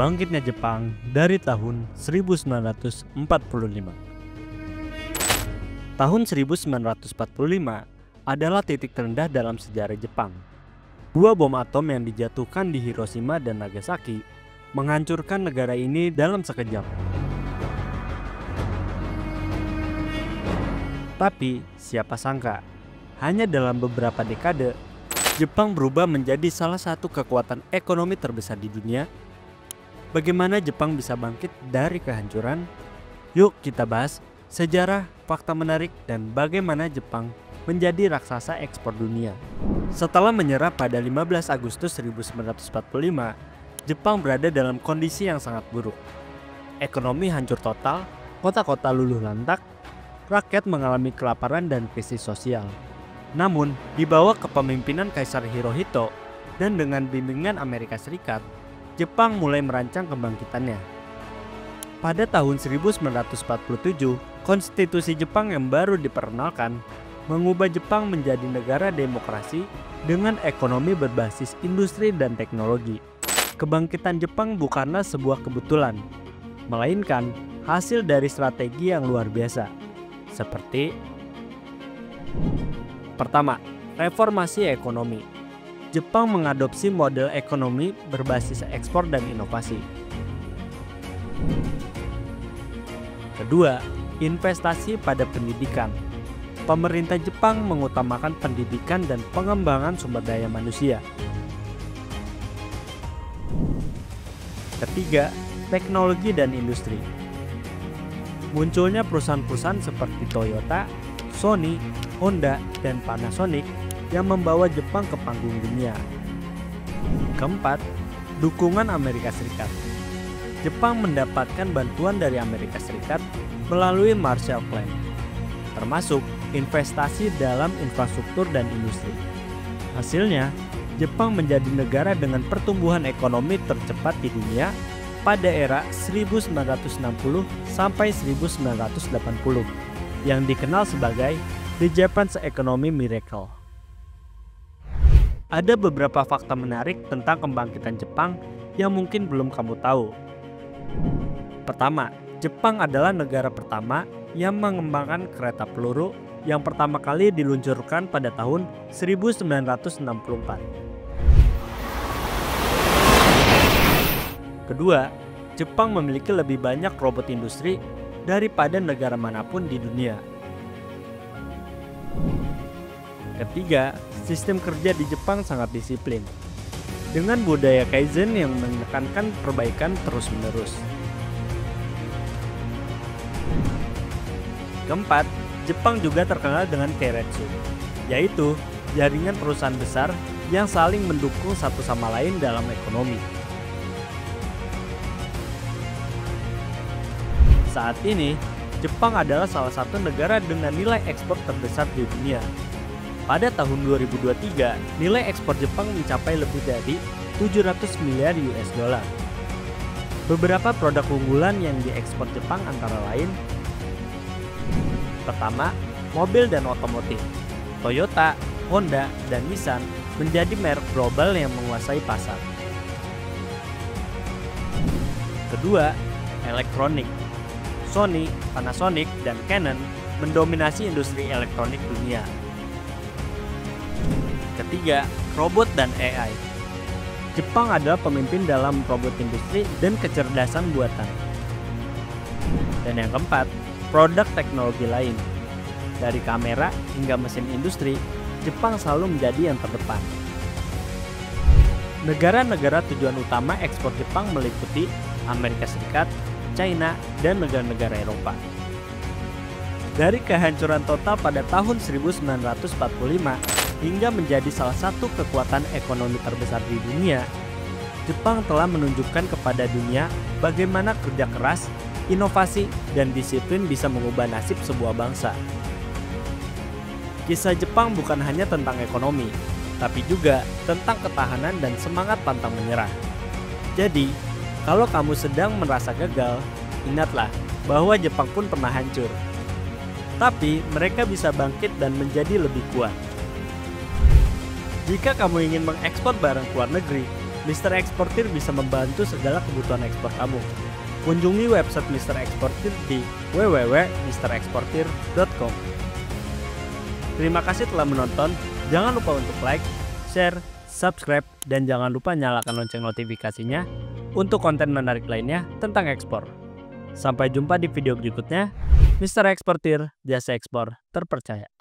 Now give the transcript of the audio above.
bangkitnya Jepang dari tahun 1945. Tahun 1945 adalah titik terendah dalam sejarah Jepang. Dua bom atom yang dijatuhkan di Hiroshima dan Nagasaki menghancurkan negara ini dalam sekejap. Tapi siapa sangka, hanya dalam beberapa dekade, Jepang berubah menjadi salah satu kekuatan ekonomi terbesar di dunia. Bagaimana Jepang bisa bangkit dari kehancuran? Yuk kita bahas sejarah, fakta menarik, dan bagaimana Jepang menjadi raksasa ekspor dunia. Setelah menyerah pada 15 Agustus 1945, Jepang berada dalam kondisi yang sangat buruk. Ekonomi hancur total, kota-kota luluh lantak, rakyat mengalami kelaparan dan krisis sosial. Namun, di bawah kepemimpinan Kaisar Hirohito dan dengan bimbingan Amerika Serikat, Jepang mulai merancang kebangkitannya. Pada tahun 1947, konstitusi Jepang yang baru diperkenalkan mengubah Jepang menjadi negara demokrasi dengan ekonomi berbasis industri dan teknologi. Kebangkitan Jepang bukanlah sebuah kebetulan, melainkan hasil dari strategi yang luar biasa. Seperti pertama, reformasi ekonomi. Jepang mengadopsi model ekonomi berbasis ekspor dan inovasi. Kedua, investasi pada pendidikan. Pemerintah Jepang mengutamakan pendidikan dan pengembangan sumber daya manusia. Ketiga, teknologi dan industri. Munculnya perusahaan-perusahaan seperti Toyota, Sony, Honda, dan Panasonic yang membawa Jepang ke panggung dunia. Keempat, dukungan Amerika Serikat. Jepang mendapatkan bantuan dari Amerika Serikat melalui Marshall Plan, termasuk investasi dalam infrastruktur dan industri. Hasilnya, Jepang menjadi negara dengan pertumbuhan ekonomi tercepat di dunia pada era 1960 sampai 1980 yang dikenal sebagai The Japanese Economic Miracle. Ada beberapa fakta menarik tentang kebangkitan Jepang yang mungkin belum kamu tahu. Pertama, Jepang adalah negara pertama yang mengembangkan kereta peluru yang pertama kali diluncurkan pada tahun 1964. Kedua, Jepang memiliki lebih banyak robot industri daripada negara manapun di dunia. Ketiga, sistem kerja di Jepang sangat disiplin, dengan budaya Kaizen yang menekankan perbaikan terus-menerus. Keempat, Jepang juga terkenal dengan Keiretsu, yaitu jaringan perusahaan besar yang saling mendukung satu sama lain dalam ekonomi. Saat ini, Jepang adalah salah satu negara dengan nilai ekspor terbesar di dunia. Pada tahun 2023, nilai ekspor Jepang mencapai lebih dari 700 miliar US dollar. Beberapa produk unggulan yang diekspor Jepang antara lain: pertama, mobil dan otomotif. Toyota, Honda, dan Nissan menjadi merek global yang menguasai pasar. Kedua, elektronik. Sony, Panasonic, dan Canon mendominasi industri elektronik dunia. Ketiga, robot dan AI. Jepang adalah pemimpin dalam robot industri dan kecerdasan buatan. Dan yang keempat, produk teknologi lain. Dari kamera hingga mesin industri, Jepang selalu menjadi yang terdepan. Negara-negara tujuan utama ekspor Jepang meliputi Amerika Serikat, China, dan negara-negara Eropa. Dari kehancuran total pada tahun 1945 hingga menjadi salah satu kekuatan ekonomi terbesar di dunia, Jepang telah menunjukkan kepada dunia bagaimana kerja keras, inovasi, dan disiplin bisa mengubah nasib sebuah bangsa. Kisah Jepang bukan hanya tentang ekonomi, tapi juga tentang ketahanan dan semangat pantang menyerah. Jadi, kalau kamu sedang merasa gagal, ingatlah bahwa Jepang pun pernah hancur. Tapi mereka bisa bangkit dan menjadi lebih kuat. Jika kamu ingin mengekspor barang ke luar negeri, Mr. Eksportir bisa membantu segala kebutuhan ekspor kamu. Kunjungi website Mr. Eksportir di www.mreksportir.com. Terima kasih telah menonton. Jangan lupa untuk like, share, subscribe, dan jangan lupa nyalakan lonceng notifikasinya untuk konten menarik lainnya tentang ekspor. Sampai jumpa di video berikutnya. Mr. Eksportir, jasa ekspor terpercaya.